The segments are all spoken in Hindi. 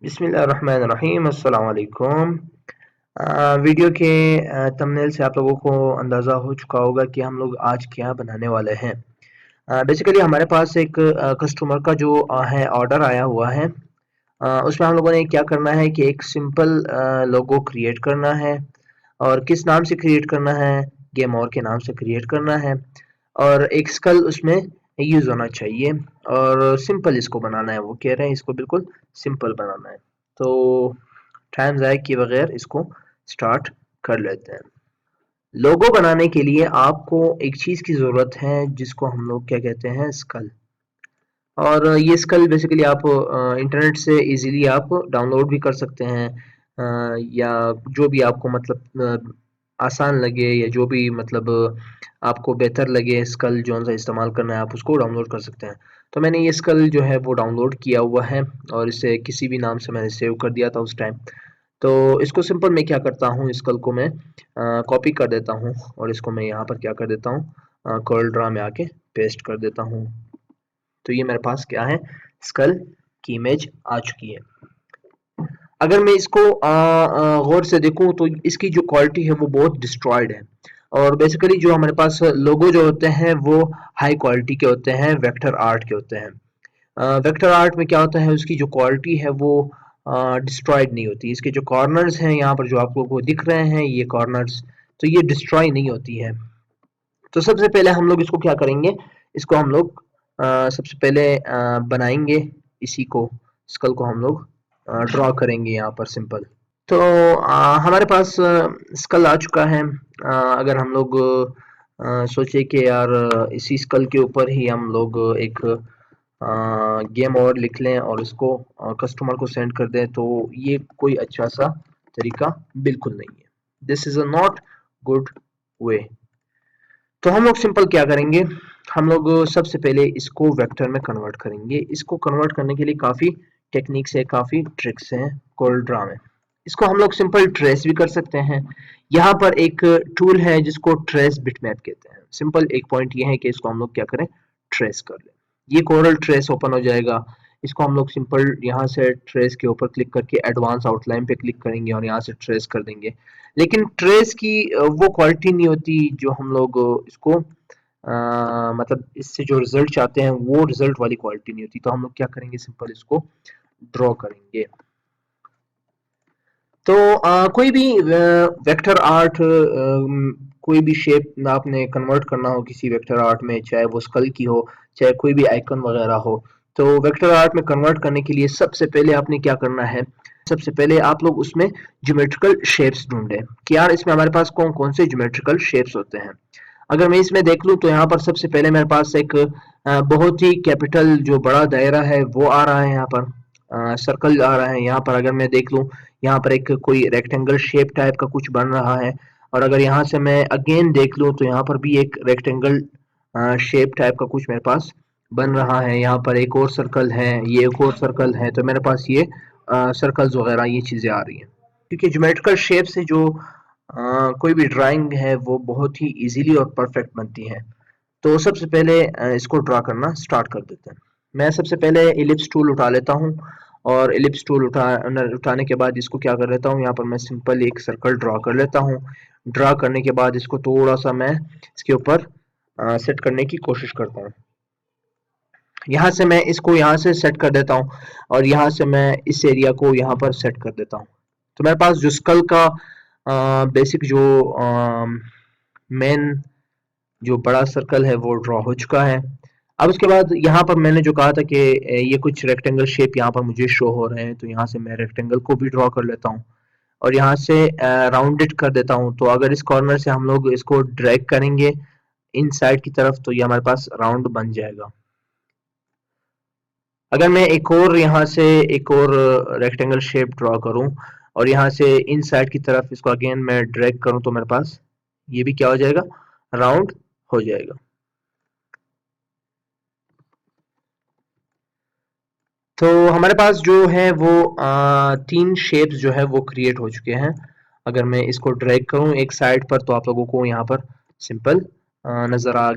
बिस्मिल्लाहिर्रहमानिर्रहीम अस्सलाम वालेकुम। वीडियो के थंबनेल से आप लोगों को अंदाज़ा हो चुका होगा कि हम लोग आज क्या बनाने वाले हैं। बेसिकली हमारे पास एक कस्टमर का जो है ऑर्डर आया हुआ है। उसमें हम लोगों ने क्या करना है कि एक सिंपल लोगो क्रिएट करना है और किस नाम से क्रिएट करना है, गेम और के नाम से क्रिएट करना है और एक स्कल उसमें यूज़ होना चाहिए और सिंपल इसको बनाना है। वो कह रहे हैं इसको बिल्कुल सिंपल बनाना है। तो टाइम ज़ाया किए बगैर इसको स्टार्ट कर लेते हैं। लोगो बनाने के लिए आपको एक चीज़ की ज़रूरत है जिसको हम लोग क्या कहते हैं, स्कल। और ये स्कल बेसिकली आप इंटरनेट से इजीली आप डाउनलोड भी कर सकते हैं, या जो भी आपको मतलब आसान लगे या जो भी मतलब आपको बेहतर लगे स्कल जो सा इस्तेमाल करना है आप उसको डाउनलोड कर सकते हैं। तो मैंने ये स्कल जो है वो डाउनलोड किया हुआ है और इसे किसी भी नाम से मैंने सेव कर दिया था उस टाइम। तो इसको सिंपल मैं क्या करता हूँ, स्कल को मैं कॉपी कर देता हूँ और इसको मैं यहाँ पर क्या कर देता हूँ, कर्ल ड्रा में आके पेस्ट कर देता हूँ। तो ये मेरे पास क्या है, स्कल की इमेज आ चुकी है। अगर मैं इसको गौर से देखूं तो इसकी जो क्वालिटी है वो बहुत डिस्ट्रॉयड है और बेसिकली जो हमारे पास लोगो जो होते हैं वो हाई क्वालिटी के होते हैं, वेक्टर आर्ट के होते हैं। वेक्टर आर्ट में क्या होता है, उसकी जो क्वालिटी है वो डिस्ट्रॉयड नहीं होती। इसके जो कॉर्नर्स हैं यहाँ पर जो आप लोगों को दिख रहे हैं ये कॉर्नर्स, तो ये डिस्ट्रॉय नहीं होती है। तो सबसे पहले हम लोग इसको क्या करेंगे, इसको हम लोग सबसे पहले बनाएंगे इसी को, स्कल को हम लोग ड्रॉ करेंगे यहाँ पर सिंपल। तो हमारे पास स्कल आ चुका है। अगर हम लोग सोचे कि यार इसी स्कल के ऊपर ही हम लोग एक गेम और लिख लें और इसको कस्टमर को सेंड कर दें, तो ये कोई अच्छा सा तरीका बिल्कुल नहीं है। This is a not good way. तो हम लोग सिंपल क्या करेंगे, हम लोग सबसे पहले इसको वेक्टर में कन्वर्ट करेंगे। इसको कन्वर्ट करने के लिए काफ़ी टेक्निक्स है, काफ़ी ट्रिक्स हैं कोल्ड्रा में। इसको हम लोग सिंपल ट्रेस भी कर सकते हैं। यहाँ पर एक टूल है जिसको ट्रेस बिटमैप कहते हैं। सिंपल एक पॉइंट ये है कि इसको हम लोग क्या करें, ट्रेस कर लें। ये कोरल ट्रेस ओपन हो जाएगा। इसको हम लोग सिंपल यहाँ से ट्रेस के ऊपर क्लिक करके एडवांस आउटलाइन पे क्लिक करेंगे और यहाँ से ट्रेस कर देंगे। लेकिन ट्रेस की वो क्वालिटी नहीं होती जो हम लोग इसको मतलब इससे जो रिजल्ट चाहते हैं वो रिजल्ट वाली क्वालिटी नहीं होती। तो हम लोग क्या करेंगे, सिंपल इसको ड्रॉ करेंगे। तो कोई भी वेक्टर आर्ट, कोई भी शेप आपने कन्वर्ट करना हो किसी वेक्टर आर्ट में, चाहे वो स्कल की हो, चाहे कोई भी आइकन वगैरह हो, तो वेक्टर आर्ट में कन्वर्ट करने के लिए सबसे पहले आपने क्या करना है, सबसे पहले आप लोग उसमें ज्योमेट्रिकल शेप्स ढूंढें कि यार इसमें हमारे पास कौन कौन से ज्योमेट्रिकल शेप्स होते हैं। अगर मैं इसमें देख लूँ तो यहाँ पर सबसे पहले मेरे पास एक बहुत ही कैपिटल जो बड़ा दायरा है वो आ रहा है। यहाँ पर सर्कल आ रहा है। यहाँ पर अगर मैं देख लूँ, यहाँ पर एक कोई रेक्टेंगल शेप टाइप का कुछ बन रहा है। और अगर यहाँ से मैं अगेन देख लूँ तो यहाँ पर भी एक रेक्टेंगल शेप टाइप का कुछ मेरे पास बन रहा है। यहाँ पर एक और सर्कल है, ये एक और सर्कल है। तो मेरे पास ये सर्कल्स वगैरह ये चीज़ें आ रही हैं क्योंकि ज्योमेट्रिकल शेप से जो कोई भी ड्राइंग है वो बहुत ही इजीली और परफेक्ट बनती है। तो सबसे पहले इसको ड्रा करना स्टार्ट कर देते हैं। मैं सबसे पहले इलिप्स टूल उठा लेता हूँ और इलिप्स टूल उठाने के बाद इसको क्या कर लेता हूँ, यहाँ पर मैं सिंपल एक सर्कल ड्रा कर लेता हूँ। ड्रा करने के बाद इसको थोड़ा सा मैं इसके ऊपर सेट करने की कोशिश करता हूँ। यहाँ से मैं इसको यहाँ से सेट कर देता हूँ और यहाँ से मैं इस एरिया को यहाँ पर सेट कर देता हूँ। तो मेरे पास जो स्कल का बेसिक जो मेन जो बड़ा सर्कल है वो ड्रॉ हो चुका है। अब उसके बाद यहाँ पर मैंने जो कहा था कि ये कुछ रेक्टेंगल शेप यहाँ पर मुझे शो हो रहे हैं, तो यहाँ से मैं रेक्टेंगल को भी ड्रॉ कर लेता हूँ और यहाँ से राउंडेड कर देता हूँ। तो अगर इस कॉर्नर से हम लोग इसको ड्रैग करेंगे इन साइड की तरफ तो ये हमारे पास राउंड बन जाएगा। अगर मैं एक और यहाँ से एक और रेक्टेंगल शेप ड्रॉ करूँ और यहाँ से इन साइड की तरफ इसको अगेन मैं ड्रैग करूँ तो मेरे पास ये भी क्या हो जाएगा, राउंड हो जाएगा। तो हमारे पास जो है वो तीन शेप्स जो है वो क्रिएट हो चुके हैं। अगर मैं इसको ड्रैग करूं एक साइड पर तो आप लोगों को यहाँ पर सिंपल नज़र आ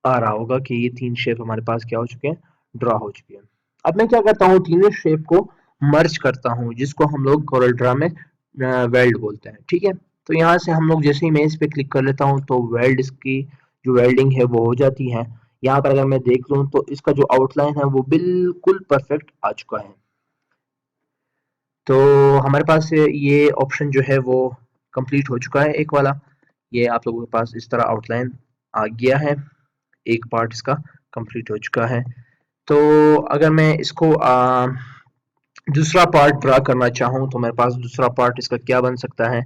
रहा होगा कि ये तीन शेप हमारे पास क्या हो चुके हैं, ड्रॉ हो चुके हैं। अब मैं क्या करता हूँ, तीनों शेप को मर्ज करता हूँ, जिसको हम लोग कोरल ड्रा में वेल्ड बोलते हैं। ठीक है, तो यहाँ से हम लोग जैसे ही मैं इस पे क्लिक कर लेता हूँ तो वेल्ड इसकी जो वेल्डिंग है वो हो जाती है। यहाँ पर अगर मैं देख लूँ तो इसका जो आउटलाइन है वो बिल्कुल परफेक्ट आ चुका है। तो हमारे पास ये ऑप्शन जो है वो कंप्लीट हो चुका है एक वाला। ये आप लोगों के पास इस तरह आउटलाइन आ गया है, एक पार्ट इसका कंप्लीट हो चुका है। तो अगर मैं इसको दूसरा पार्ट ड्रा करना चाहूँ तो मेरे पास दूसरा पार्ट इसका क्या बन सकता है।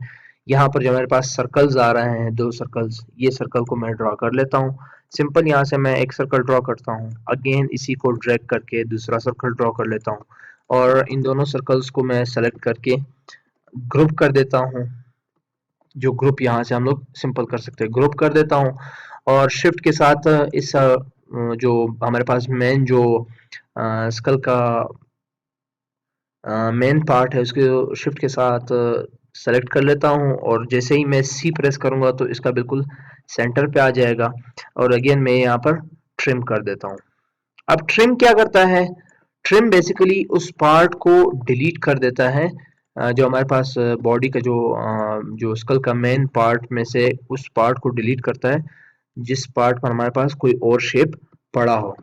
यहाँ पर जो मेरे पास सर्कल्स आ रहे हैं, 2 सर्कल्स, ये सर्कल को मैं ड्रा कर लेता हूँ। सिंपल यहाँ से मैं एक सर्कल ड्रा करता हूँ, अगेन इसी को ड्रैग करके दूसरा सर्कल ड्रा कर लेता हूँ और इन दोनों सर्कल्स को मैं सेलेक्ट करके ग्रुप कर देता हूँ। जो ग्रुप यहाँ से हम लोग सिंपल कर सकते हैं, ग्रुप कर देता हूँ और शिफ्ट के साथ इस जो हमारे पास मेन जो स्कल का मेन पार्ट है उसके शिफ्ट के साथ सेलेक्ट कर लेता हूँ और जैसे ही मैं सी प्रेस करूंगा तो इसका बिल्कुल सेंटर पे आ जाएगा और अगेन मैं यहाँ पर ट्रिम कर देता हूँ। अब ट्रिम क्या करता है, ट्रिम बेसिकली उस पार्ट को डिलीट कर देता है जो हमारे पास बॉडी का जो स्कल का मेन पार्ट में से उस पार्ट को डिलीट करता है जिस पार्ट पर हमारे पास कोई और शेप पड़ा हो।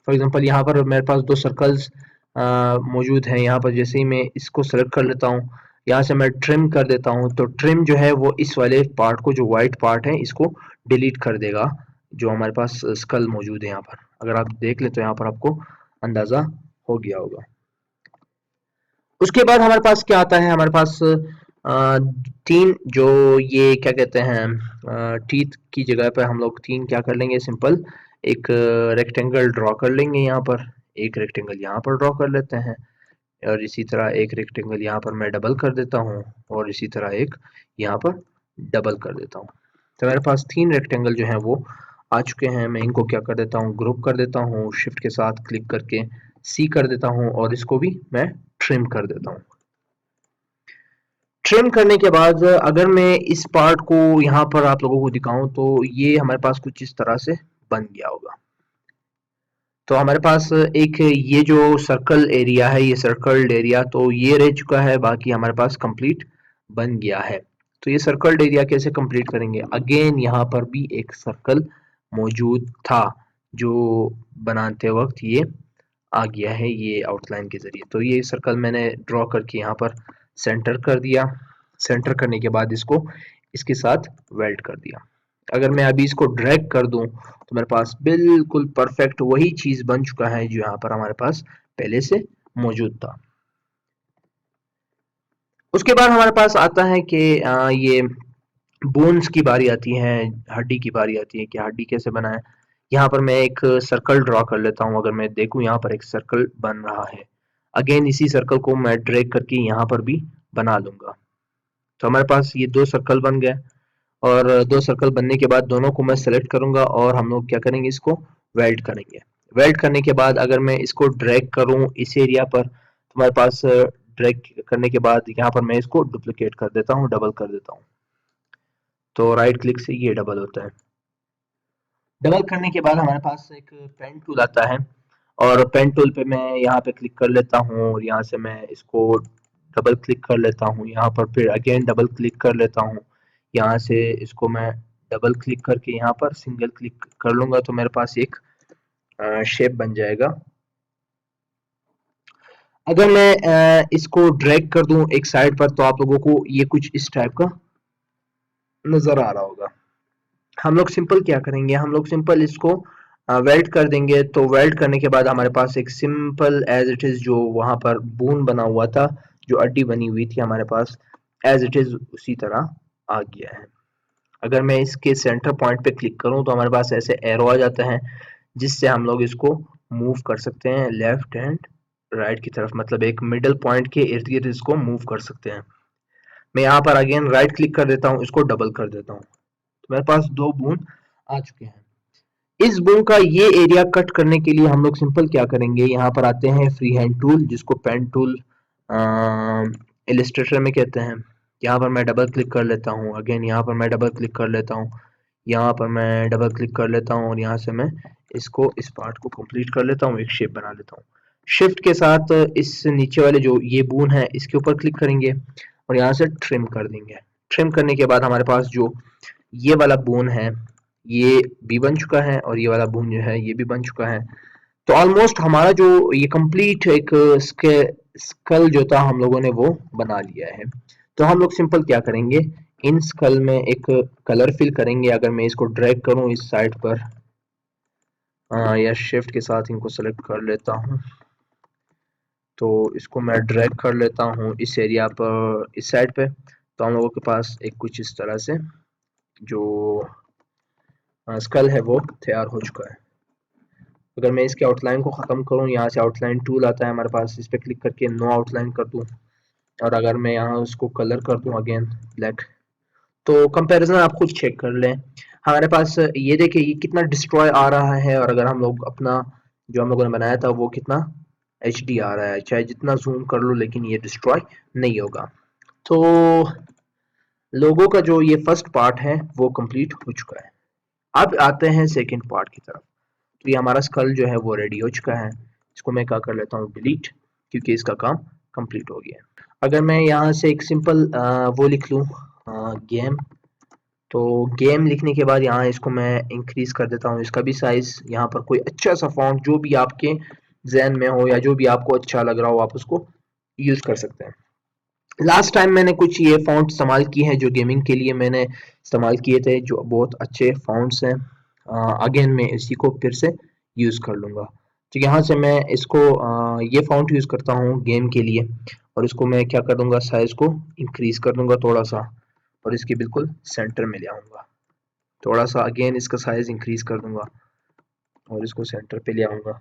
फॉर एग्जांपल यहाँ पर मेरे पास 2 सर्कल्स मौजूद हैं। यहाँ पर जैसे ही मैं इसको सेलेक्ट कर लेता हूँ, यहाँ से मैं ट्रिम कर देता हूँ तो ट्रिम जो है वो इस वाले पार्ट को, जो वाइट पार्ट है, इसको डिलीट कर देगा जो हमारे पास स्कल मौजूद है यहाँ पर। अगर आप देख ले तो यहाँ पर आपको अंदाजा हो गया होगा। उसके बाद हमारे पास क्या आता है, हमारे पास 3 जो ये क्या कहते हैं टीथ की जगह पर हम लोग 3 क्या कर लेंगे, सिंपल एक रेक्टेंगल ड्रॉ कर लेंगे। यहाँ पर एक रेक्टेंगल यहाँ पर ड्रॉ कर लेते हैं और इसी तरह एक रेक्टेंगल यहाँ पर मैं डबल कर देता हूँ और इसी तरह एक यहाँ पर डबल कर देता हूँ। तो मेरे पास 3 रेक्टेंगल जो हैं वो आ चुके हैं। मैं इनको क्या कर देता हूँ, ग्रुप कर देता हूँ, शिफ्ट के साथ क्लिक करके सी कर देता हूँ और इसको भी मैं ट्रिम कर देता हूँ। ट्रिम करने के बाद अगर मैं इस पार्ट को यहाँ पर आप लोगों को दिखाऊं तो ये हमारे पास कुछ इस तरह से बन गया होगा। तो हमारे पास एक ये जो सर्कल एरिया है, ये सर्कल्ड एरिया तो ये रह चुका है, बाकी हमारे पास कंप्लीट बन गया है। तो ये सर्कल्ड एरिया कैसे कंप्लीट करेंगे, अगेन यहाँ पर भी एक सर्कल मौजूद था जो बनाते वक्त ये आ गया है ये आउटलाइन के जरिए। तो ये सर्कल मैंने ड्रॉ करके यहाँ पर सेंटर कर दिया। सेंटर करने के बाद इसको इसके साथ वेल्ड कर दिया। अगर मैं अभी इसको ड्रैग कर दूं तो मेरे पास बिल्कुल परफेक्ट वही चीज बन चुका है जो यहाँ पर हमारे पास पहले से मौजूद था। उसके बाद हमारे पास आता है कि ये बोन्स की बारी आती है, हड्डी की बारी आती है कि हड्डी कैसे बनाए। यहाँ पर मैं एक सर्कल ड्रॉ कर लेता हूँ। अगर मैं देखूँ यहाँ पर एक सर्कल बन रहा है, अगेन इसी सर्कल को मैं ड्रैग करके यहाँ पर भी बना लूंगा। तो हमारे पास ये 2 सर्कल बन गए और 2 सर्कल बनने के बाद दोनों को मैं सेलेक्ट करूंगा और हम लोग क्या करेंगे, इसको वेल्ड करेंगे। वेल्ड करने के बाद अगर मैं इसको ड्रैग करूं इस एरिया पर तो हमारे पास ड्रैग करने के बाद यहाँ पर मैं इसको डुप्लीकेट कर देता हूँ, डबल कर देता हूँ। तो राइट क्लिक से ये डबल होता है। डबल करने के बाद हमारे पास एक पेन टूल आता है और पेन टूल पे मैं यहाँ पे क्लिक कर लेता हूँ और यहाँ से मैं इसको डबल क्लिक कर लेता हूँ। यहाँ पर फिर अगेन डबल क्लिक कर लेता हूँ। यहाँ से इसको मैं डबल क्लिक करके यहाँ पर सिंगल क्लिक कर लूंगा तो मेरे पास एक शेप बन जाएगा। अगर मैं इसको ड्रैग कर दूं एक साइड पर तो आप लोगों को ये कुछ इस टाइप का नजर आ रहा होगा। हम लोग सिंपल क्या करेंगे, हम लोग सिंपल इसको वेल्ड कर देंगे। तो वेल्ड करने के बाद हमारे पास एक सिंपल एज इट इज जो वहां पर बून बना हुआ था, जो अड्डी बनी हुई थी हमारे पास, एज इट इज उसी तरह आ गया है। अगर मैं इसके सेंटर पॉइंट पे क्लिक करूं तो हमारे पास ऐसे एरो आ जाते हैं जिससे हम लोग इसको मूव कर सकते हैं लेफ्ट एंड राइट की तरफ, मतलब एक मिडल पॉइंट के इर्द गिर्द इसको मूव कर सकते हैं। मैं यहाँ पर अगेन राइट क्लिक कर देता हूँ, इसको डबल कर देता हूँ तो मेरे पास 2 बून आ चुके हैं। इस बूम का ये एरिया कट करने के लिए हम लोग सिंपल क्या करेंगे, यहाँ पर आते हैं फ्री हैंड टूल जिसको पेन टूल इलिस्ट्रेटर में कहते हैं। यहाँ पर मैं डबल क्लिक कर लेता हूँ, अगेन यहाँ पर मैं डबल क्लिक कर लेता हूँ, यहाँ पर मैं डबल क्लिक कर लेता हूँ और यहाँ से मैं इसको इस पार्ट को कंप्लीट कर लेता हूँ, एक शेप बना लेता हूँ। शिफ्ट के साथ इस नीचे वाले जो ये बून है इसके ऊपर क्लिक करेंगे और यहाँ से ट्रिम कर देंगे। ट्रिम करने के बाद हमारे पास जो ये वाला बोन है ये भी बन चुका है और ये वाला बोन जो है ये भी बन चुका है। तो ऑलमोस्ट हमारा जो ये कंप्लीट एक स्कल जो था हम लोगों ने वो बना लिया है। तो हम लोग सिंपल क्या करेंगे, इन स्कल में एक कलर फिल करेंगे। अगर मैं इसको ड्रैग करूं इस साइड पर या शिफ्ट के साथ इनको सेलेक्ट कर लेता हूं, तो इसको मैं ड्रैग कर लेता हूं इस एरिया पर इस साइड पे। तो हम लोगों के पास एक कुछ इस तरह से जो स्कल है वो तैयार हो चुका है। अगर मैं इसके आउटलाइन को ख़त्म करूं, यहाँ से आउटलाइन टूल आता है हमारे पास, इस पर क्लिक करके नो आउटलाइन कर दूं और अगर मैं यहाँ उसको कलर कर दूं अगेन ब्लैक, तो कंपैरिजन आप खुद चेक कर लें। हमारे पास ये देखिए ये कितना डिस्ट्रॉय आ रहा है और अगर हम लोग अपना जो हम लोगों ने बनाया था वो कितना HD आ रहा है, चाहे जितना जूम कर लो लेकिन ये डिस्ट्रॉय नहीं होगा। तो लोगों का जो ये फर्स्ट पार्ट है वो कंप्लीट हो चुका है। अब आते हैं सेकंड पार्ट की तरफ। तो ये हमारा स्कल जो है वो रेडी हो चुका है। इसको मैं क्या कर लेता हूँ डिलीट, क्योंकि इसका काम कंप्लीट हो गया। अगर मैं यहाँ से एक सिंपल वो लिख लूँ गेम, तो गेम लिखने के बाद यहाँ इसको मैं इंक्रीज कर देता हूँ, इसका भी साइज। यहाँ पर कोई अच्छा सा फॉन्ट जो भी आपके जहन में हो या जो भी आपको अच्छा लग रहा हो आप उसको यूज कर सकते हैं। लास्ट टाइम मैंने कुछ ये फॉन्ट इस्तेमाल किए हैं जो गेमिंग के लिए मैंने इस्तेमाल किए थे, जो बहुत अच्छे फॉन्ट्स हैं। अगेन मैं इसी को फिर से यूज़ कर लूँगा। तो यहाँ से मैं इसको ये फॉन्ट यूज़ करता हूँ गेम के लिए और इसको मैं क्या कर दूँगा, साइज़ को इंक्रीज़ कर दूँगा थोड़ा सा और इसके बिल्कुल सेंटर में ले आऊँगा। थोड़ा सा अगेन इसका साइज़ इंक्रीज़ कर दूँगा और इसको सेंटर पे ले आऊँगा।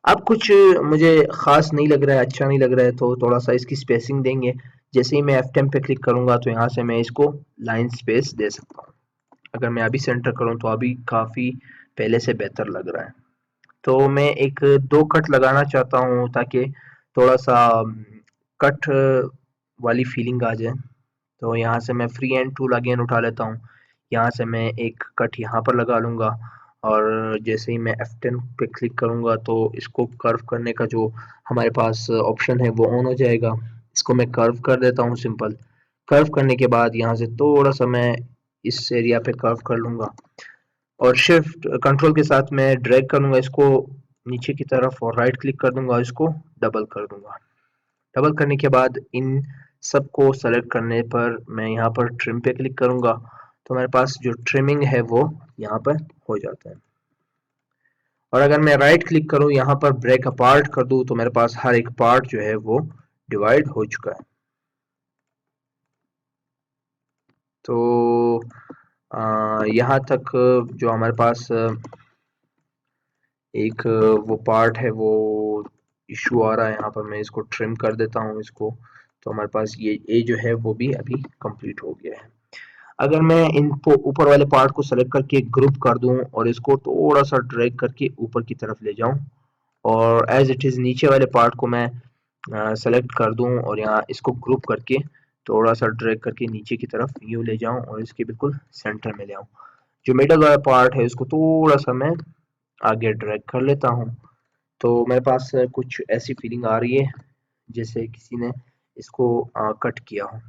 अब कुछ मुझे ख़ास नहीं लग रहा है, अच्छा नहीं लग रहा है, तो थोड़ा सा इसकी स्पेसिंग देंगे। जैसे ही मैं F10 पे क्लिक करूँगा तो यहाँ से मैं इसको लाइन स्पेस दे सकता हूँ। अगर मैं अभी सेंटर करूँ तो अभी काफ़ी पहले से बेहतर लग रहा है। तो मैं एक दो कट लगाना चाहता हूँ ताकि थोड़ा सा कट वाली फीलिंग आ जाए। तो यहाँ से मैं फ्री हैंड टूल अगेन उठा लेता हूँ। यहाँ से मैं एक कट यहाँ पर लगा लूँगा और जैसे ही मैं F10 पे क्लिक करूँगा तो इसको कर्व करने का जो हमारे पास ऑप्शन है वो ऑन हो जाएगा। इसको मैं कर्व कर देता हूँ सिंपल। कर्व करने के बाद यहाँ से थोड़ा सा मैं इस एरिया पे कर्व कर लूँगा और शिफ्ट कंट्रोल के साथ मैं ड्रैग करूँगा इसको नीचे की तरफ और राइट क्लिक कर दूँगा, इसको डबल कर दूँगा। डबल करने के बाद इन सबको सेलेक्ट करने पर मैं यहाँ पर ट्रिम पे क्लिक करूँगा तो मेरे पास जो ट्रिमिंग है वो यहाँ पर हो जाता है। और अगर मैं राइट क्लिक करूँ यहाँ पर ब्रेक अपार्ट कर दूँ तो मेरे पास हर एक पार्ट जो है वो डिवाइड हो चुका है। तो यहाँ तक जो हमारे पास एक वो पार्ट है वो इशू आ रहा है। यहाँ पर मैं इसको ट्रिम कर देता हूँ इसको, तो हमारे पास ये जो है वो भी अभी कंप्लीट हो गया है। अगर मैं इन ऊपर वाले पार्ट को सेलेक्ट करके ग्रुप कर दूं और इसको थोड़ा सा ड्रैग करके ऊपर की तरफ ले जाऊं और एज इट इज़ नीचे वाले पार्ट को मैं सेलेक्ट कर दूं और यहाँ इसको ग्रुप करके थोड़ा सा ड्रैग करके नीचे की तरफ यूँ ले जाऊं और इसके बिल्कुल सेंटर में ले आऊं। जो मिडल वाला पार्ट है उसको थोड़ा सा मैं आगे ड्रैग कर लेता हूँ। तो मेरे पास कुछ ऐसी फीलिंग आ रही है जैसे किसी ने इसको कट किया हो।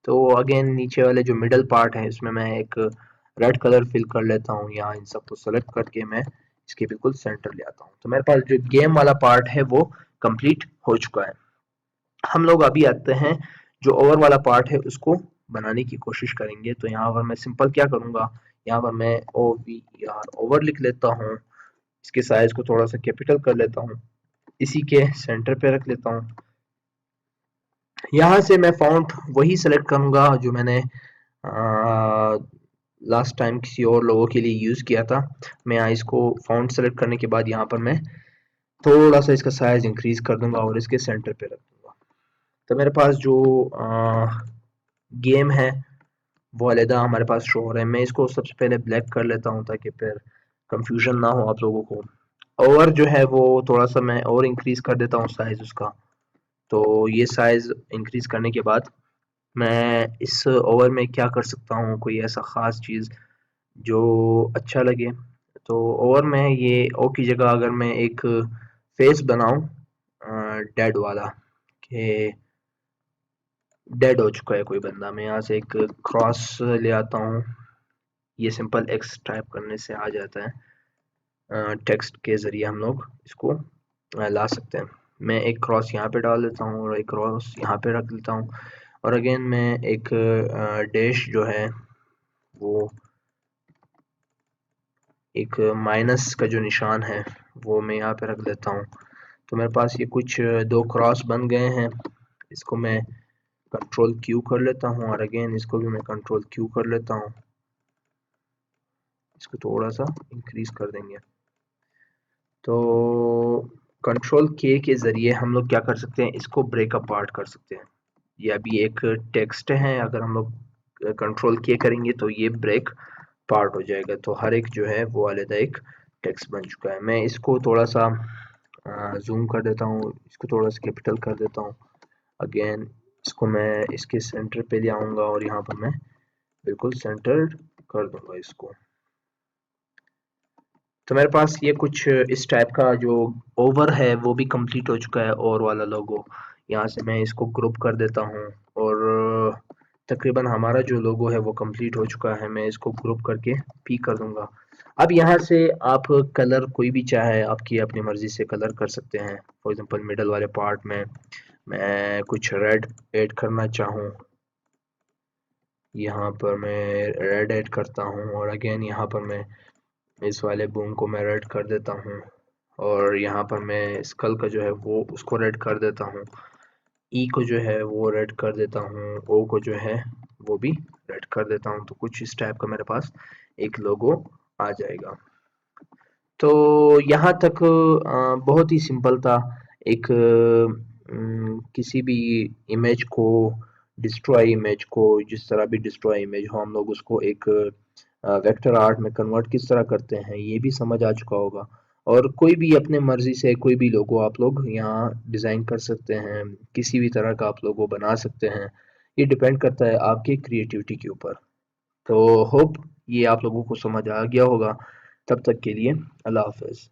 तो अगेन नीचे वाले जो मिडल पार्ट है इसमें मैं एक रेड कलर फिल कर लेता हूँ। यहाँ इन सबको सेलेक्ट करके मैं इसके बिल्कुल सेंटर ले आता हूँ। तो मेरे पास जो गेम वाला पार्ट है वो कंप्लीट हो चुका है। हम लोग अभी आते हैं जो ओवर वाला पार्ट है उसको बनाने की कोशिश करेंगे। तो यहाँ पर मैं सिंपल क्या करूँगा, यहाँ पर मैं OVER ओवर लिख लेता हूँ। इसके साइज को थोड़ा सा कैपिटल कर लेता हूँ, इसी के सेंटर पे रख लेता हूँ। यहाँ से मैं फ़ॉन्ट वही सेलेक्ट करूँगा जो मैंने लास्ट टाइम किसी और लोगों के लिए यूज़ किया था। मैं यहाँ इसको फ़ॉन्ट सेलेक्ट करने के बाद यहाँ पर मैं थोड़ा सा इसका साइज़ इंक्रीज़ कर दूँगा और इसके सेंटर पे रख दूँगा। तो मेरे पास जो गेम है वो अलहदा हमारे पास शो हो रहा है। मैं इसको सबसे पहले ब्लैक कर लेता हूँ ताकि फिर कंफ्यूजन ना हो आप लोगों को। और जो है वो थोड़ा सा मैं और इंक्रीज़ कर देता हूँ साइज़ उसका। तो ये साइज़ इंक्रीज़ करने के बाद मैं इस ओवर में क्या कर सकता हूँ, कोई ऐसा ख़ास चीज़ जो अच्छा लगे। तो ओवर में ये ओ की जगह अगर मैं एक फेस बनाऊँ डेड वाला कि डेड हो चुका है कोई बंदा। मैं यहाँ से एक क्रॉस ले आता हूँ, ये सिंपल एक्स टाइप करने से आ जाता है। टेक्स्ट के ज़रिए हम लोग इसको ला सकते हैं। मैं एक क्रॉस यहाँ पे डाल देता हूँ और एक क्रॉस यहाँ पे रख देता हूँ, और अगेन मैं एक डैश जो है वो एक माइनस का जो निशान है वो मैं यहाँ पे रख देता हूँ। तो मेरे पास ये कुछ दो क्रॉस बन गए हैं। इसको मैं कंट्रोल क्यू कर लेता हूँ और अगेन इसको भी मैं कंट्रोल क्यू कर लेता हूँ। इसको थोड़ा सा इंक्रीज कर देंगे। तो कंट्रोल के ज़रिए हम लोग क्या कर सकते हैं, इसको ब्रेक अपार्ट कर सकते हैं। ये अभी एक टेक्स्ट है, अगर हम लोग कंट्रोल के करेंगे तो ये ब्रेक पार्ट हो जाएगा। तो हर एक जो है वो अलग एक टेक्स्ट बन चुका है। मैं इसको थोड़ा सा जूम कर देता हूँ, इसको थोड़ा सा कैपिटल कर देता हूँ। अगेन इसको मैं इसके सेंटर पे ले आऊँगा और यहाँ पर मैं बिल्कुल सेंटर कर दूंगा इसको। तो मेरे पास ये कुछ इस टाइप का जो ओवर है वो भी कंप्लीट हो चुका है, और वाला लोगो। यहाँ से मैं इसको ग्रुप कर देता हूँ और तकरीबन हमारा जो लोगो है वो कंप्लीट हो चुका है। मैं इसको ग्रुप करके पी कर दूंगा। अब यहाँ से आप कलर कोई भी चाहे आपकी अपनी मर्जी से कलर कर सकते हैं। फॉर एग्जांपल मिडल वाले पार्ट में मैं कुछ रेड ऐड करना चाहूँ, यहाँ पर मैं रेड ऐड करता हूँ, और अगेन यहाँ पर मैं इस वाले बूम को मैं रेड कर देता हूँ, और यहाँ पर मैं स्कल का जो है वो उसको रेड कर देता हूँ। ई को जो है वो रेड कर देता हूँ, ओ को जो है वो भी रेड कर देता हूँ। तो कुछ इस टाइप का मेरे पास एक लोगो आ जाएगा। तो यहाँ तक बहुत ही सिंपल था। एक किसी भी इमेज को डिस्ट्रॉय इमेज को जिस तरह भी डिस्ट्रॉय इमेज हो हम लोग उसको एक वेक्टर आर्ट में कन्वर्ट किस तरह करते हैं ये भी समझ आ चुका होगा। और कोई भी अपने मर्जी से कोई भी लोगो आप लोग यहाँ डिज़ाइन कर सकते हैं, किसी भी तरह का आप लोगो बना सकते हैं। ये डिपेंड करता है आपकी क्रिएटिविटी के ऊपर। तो होप ये आप लोगों को समझ आ गया होगा। तब तक के लिए अल्लाह हाफ़िज़।